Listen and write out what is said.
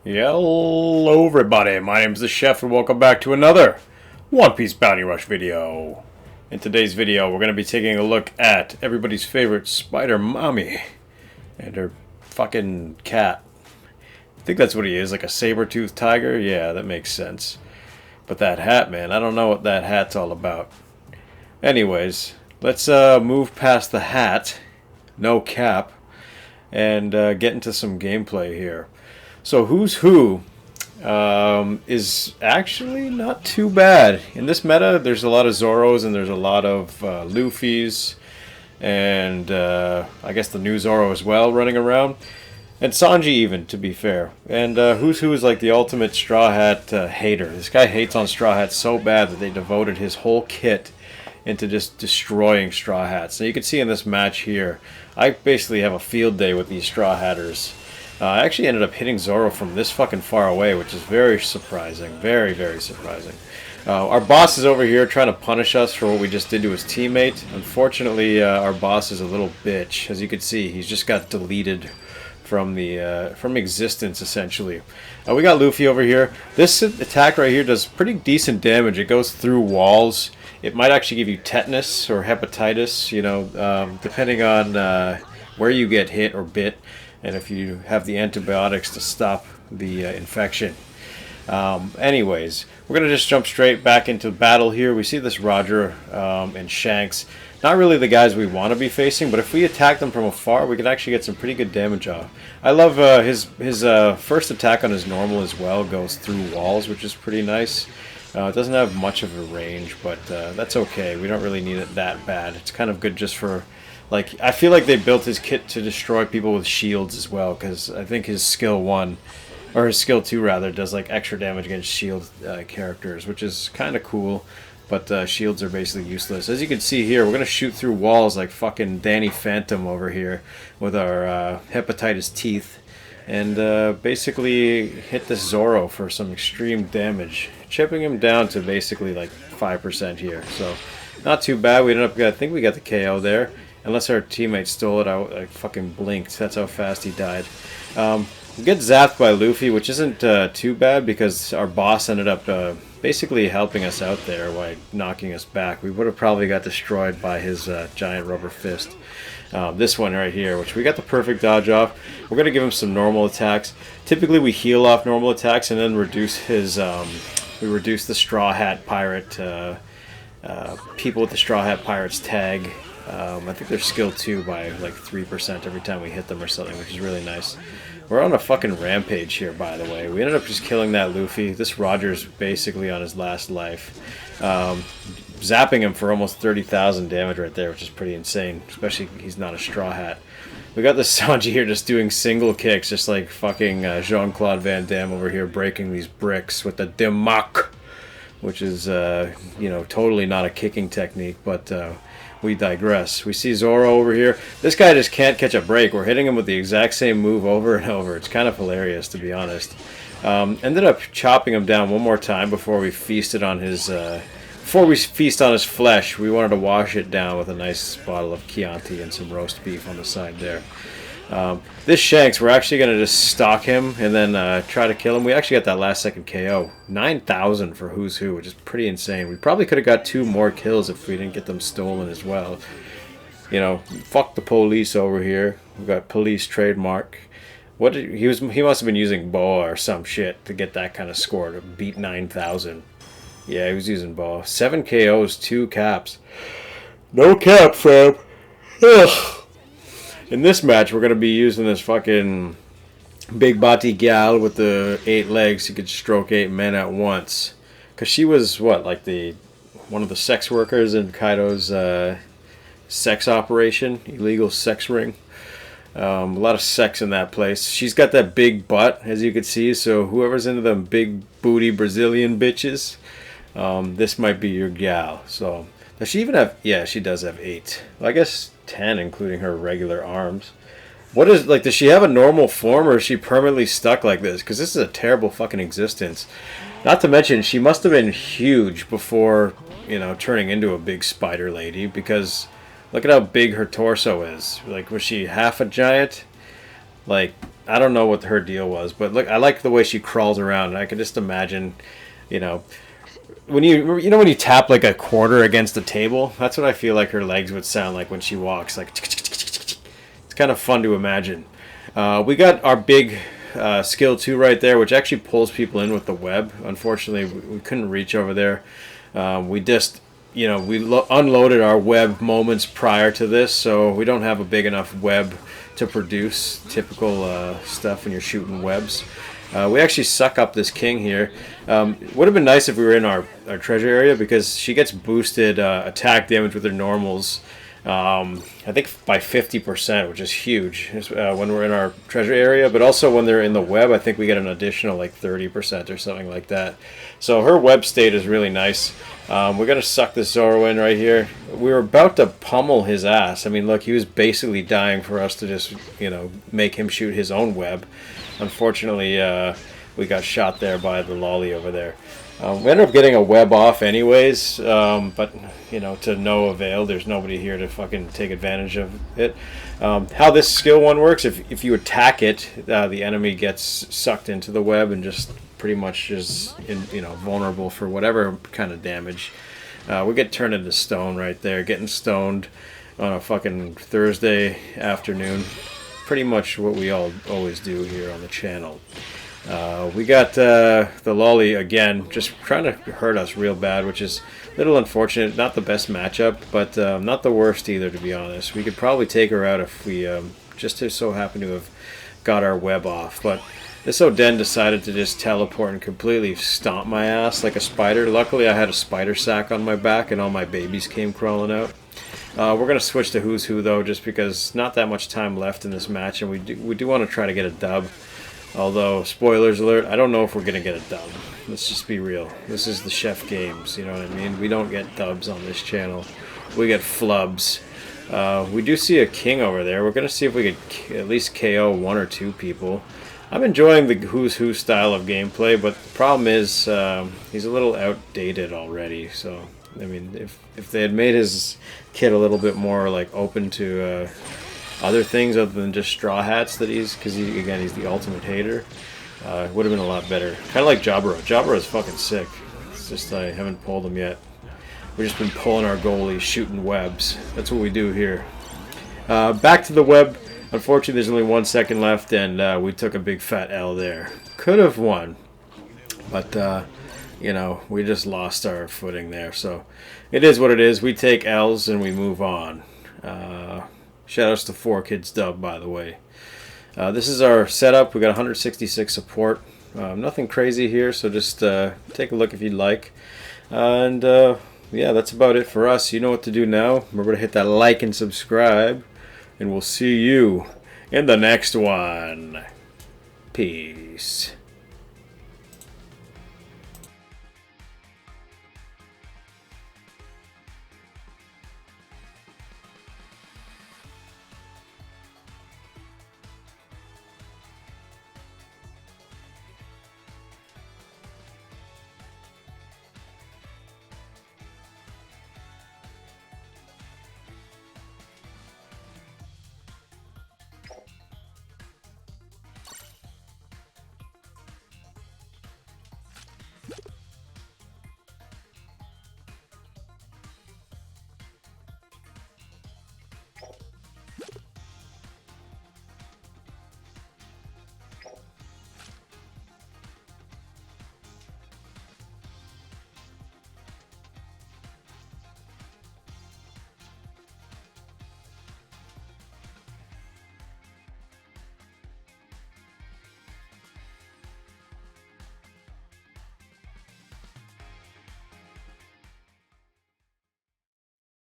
Hello everybody, my name is the Chef and welcome back to another One Piece Bounty Rush video. In today's video we're going to be taking a look at everybody's favorite Spider Mommy and her fucking cat. I think that's what he is, like a saber-toothed tiger? Yeah, that makes sense. But that hat, man, I don't know what that hat's all about. Anyways, let's move past the hat, no cap, and get into some gameplay here. So Who's Who is actually not too bad. In this meta, there's a lot of Zoros and there's a lot of Luffys and I guess the new Zoro as well running around. And Sanji even, to be fair. And Who's Who is like the ultimate Straw Hat hater. This guy hates on Straw Hats so bad that they devoted his whole kit into just destroying Straw Hats. Now you can see in this match here, I basically have a field day with these Straw Hatters. I actually ended up hitting Zoro from this fucking far away, which is very surprising. Very, very surprising. Our boss is over here trying to punish us for what we just did to his teammate. Unfortunately, our boss is a little bitch. As you can see, he's just got deleted from the from existence, essentially. We got Luffy over here. This attack right here does pretty decent damage. It goes through walls. It might actually give you tetanus or hepatitis, you know, depending on where you get hit or bit. And if you have the antibiotics to stop the infection. Anyways, we're going to just jump straight back into battle here. We see this Roger and Shanks. Not really the guys we want to be facing, but if we attack them from afar, we can actually get some pretty good damage off. I love his first attack on his normal as well goes through walls, which is pretty nice. It doesn't have much of a range, but that's okay. We don't really need it that bad. It's kind of good just for... Like, I feel like they built his kit to destroy people with shields as well, because I think his skill 1, or his skill 2 rather, does like extra damage against shield characters, which is kind of cool, but shields are basically useless. As you can see here, we're going to shoot through walls like fucking Danny Phantom over here with our hepatitis teeth, and basically hit this Zoro for some extreme damage, chipping him down to basically like 5% here, so not too bad. We ended up, I think we got the KO there. Unless our teammate stole it, I fucking blinked. That's how fast he died. We get zapped by Luffy, which isn't too bad because our boss ended up basically helping us out there by knocking us back. We would have probably got destroyed by his giant rubber fist. This one right here, which we got the perfect dodge off. We're going to give him some normal attacks. Typically we heal off normal attacks and then reduce his... we reduce the Straw Hat Pirate... people with the Straw Hat Pirates tag. I think they're skill 2 by like 3% every time we hit them or something, which is really nice. We're on a fucking rampage here, by the way. We ended up just killing that Luffy. This Roger's basically on his last life. Zapping him for almost 30,000 damage right there, which is pretty insane, especially he's not a Straw Hat. We got this Sanji here just doing single kicks, just like fucking Jean-Claude Van Damme over here breaking these bricks with the Demak, which is, you know, totally not a kicking technique, but... we digress. We see Zoro over here. This guy just can't catch a break. We're hitting him with the exact same move over and over. It's kind of hilarious, to be honest. Ended up chopping him down one more time before we feasted on his... before we feast on his flesh, we wanted to wash it down with a nice bottle of Chianti and some roast beef on the side there. This Shanks, we're actually going to just stalk him and then try to kill him. We actually got that last second KO. 9,000 for Who's Who, which is pretty insane. We probably could have got 2 more kills if we didn't get them stolen as well. You know, fuck the police over here. We got police trademark. He must have been using Boa or some shit to get that kind of score to beat 9,000. Yeah, he was using Boa. 7 KOs, 2 caps. No cap, fam. Ugh. In this match, we're going to be using this fucking big body gal with the 8 legs who could stroke 8 men at once. Because she was, what, like one of the sex workers in Kaido's sex operation, illegal sex ring. A lot of sex in that place. She's got that big butt, as you can see, so whoever's into them big booty Brazilian bitches, this might be your gal. So, does she even have... Yeah, she does have 8. Well, I guess 10, including her regular arms. What is... Like, does she have a normal form, or is she permanently stuck like this? Because this is a terrible fucking existence. Not to mention, she must have been huge before, you know, turning into a big spider lady, because look at how big her torso is. Like, was she half a giant? Like, I don't know what her deal was, but look, I like the way she crawls around. I can just imagine, you know, when when you tap like a quarter against a table, that's what I feel like her legs would sound like when she walks. Like it's kind of fun to imagine. We got our big skill 2 right there, which actually pulls people in with the web. Unfortunately, we couldn't reach over there. We just, we unloaded our web moments prior to this, so we don't have a big enough web to produce typical stuff when you're shooting webs. We actually suck up this king here. It would have been nice if we were in our treasure area, because she gets boosted attack damage with her normals, I think by 50%, which is huge when we're in our treasure area. But also when they're in the web, I think we get an additional like 30% or something like that. So her web state is really nice. We're going to suck this Zoro in right here. We were about to pummel his ass. I mean, look, he was basically dying for us to just, make him shoot his own web. Unfortunately, we got shot there by the lolly over there. We ended up getting a web off anyways, but, to no avail. There's nobody here to fucking take advantage of it. How this skill 1 works, if you attack it, the enemy gets sucked into the web and just pretty much is, vulnerable for whatever kind of damage. We get turned into stone right there, getting stoned on a fucking Thursday afternoon. Pretty much what we always do here on the channel. We got the lolly again, just trying to hurt us real bad, which is a little unfortunate. Not the best matchup, but not the worst either, to be honest. We could probably take her out if we just so happen to have got our web off. But this Oden decided to just teleport and completely stomp my ass like a spider. Luckily, I had a spider sack on my back, and all my babies came crawling out. We're going to switch to Who's Who, though, just because not that much time left in this match, and we do want to try to get a dub. Although, spoilers alert, I don't know if we're going to get a dub. Let's just be real. This is the Chef Games, you know what I mean? We don't get dubs on this channel. We get flubs. We do see a king over there. We're going to see if we could at least KO 1 or 2 people. I'm enjoying the Who's Who style of gameplay, but the problem is he's a little outdated already. So, I mean, if they had made his kit a little bit more like open to other things other than just straw hats that because again he's the ultimate hater, it would have been a lot better. Kind of like Jaburo. Jaburo is fucking sick. It's just I haven't pulled him yet. We've just been pulling our goalies, shooting webs. That's what we do here. Back to the web. Unfortunately, there's only 1 second left, and we took a big fat L there. Could have won, but we just lost our footing there. So it is what it is. We take L's and we move on. Shoutouts to 4Kids Dub, by the way. This is our setup. We got 166 support. Nothing crazy here, so just take a look if you'd like. And yeah, that's about it for us. You know what to do now. Remember to hit that like and subscribe. And we'll see you in the next one. Peace.